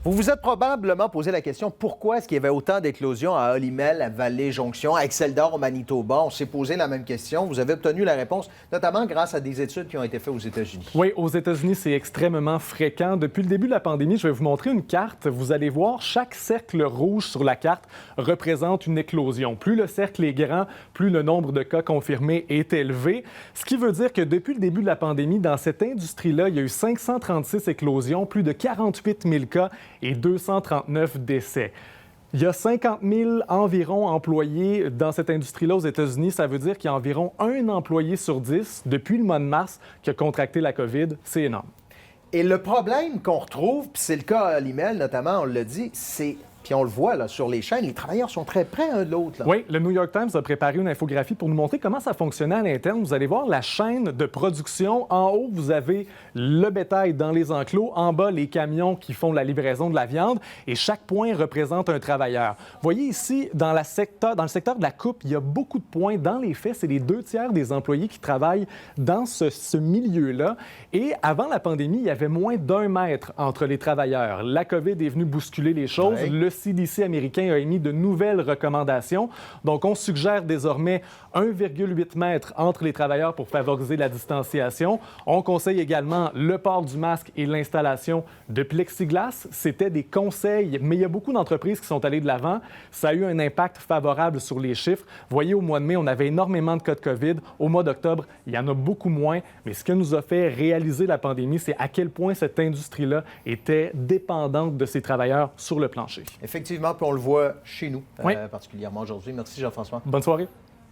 Vous vous êtes probablement posé la question pourquoi est-ce qu'il y avait autant d'éclosions à Olimel, à Vallée-Jonction, à Exceldor, au Manitoba? On s'est posé la même question. Vous avez obtenu la réponse, notamment grâce à des études qui ont été faites aux États-Unis. Oui, aux États-Unis, c'est extrêmement fréquent. Depuis le début de la pandémie, je vais vous montrer une carte. Vous allez voir, chaque cercle rouge sur la carte représente une éclosion. Plus le cercle est grand, plus le nombre de cas confirmés est élevé. Ce qui veut dire que depuis le début de la pandémie, dans cette industrie-là, il y a eu 536 éclosions, plus de 48 000 cas et 239 décès. Il y a 50 000 environ employés dans cette industrie-là aux États-Unis. Ça veut dire qu'il y a environ un employé sur 10 depuis le mois de mars qui a contracté la COVID. C'est énorme. Et le problème qu'on retrouve, puis c'est le cas à Olimel notamment, on l'a dit, c'est, puis on le voit là, sur les chaînes, les travailleurs sont très près un de l'autre. Là. Oui, le New York Times a préparé une infographie pour nous montrer comment ça fonctionnait à l'interne. Vous allez voir la chaîne de production. En haut, vous avez le bétail dans les enclos. En bas, les camions qui font la livraison de la viande. Et chaque point représente un travailleur. Vous voyez ici, dans le secteur de la coupe, il y a beaucoup de points. Dans les faits, c'est les 2 tiers des employés qui travaillent dans ce milieu-là. Et avant la pandémie, il y avait moins d'1 mètre entre les travailleurs. La COVID est venue bousculer les choses. Ouais. Le CDC américain a émis de nouvelles recommandations. Donc, on suggère désormais 1,8 mètre entre les travailleurs pour favoriser la distanciation. On conseille également le port du masque et l'installation de plexiglas. C'était des conseils, mais il y a beaucoup d'entreprises qui sont allées de l'avant. Ça a eu un impact favorable sur les chiffres. Vous voyez, au mois de mai, on avait énormément de cas de COVID. Au mois d'octobre, il y en a beaucoup moins. Mais ce que nous a fait réaliser la pandémie, c'est à quel point cette industrie-là était dépendante de ses travailleurs sur le plancher. Effectivement, puis on le voit chez nous, Oui. particulièrement aujourd'hui. Merci Jean-François. Bonne soirée.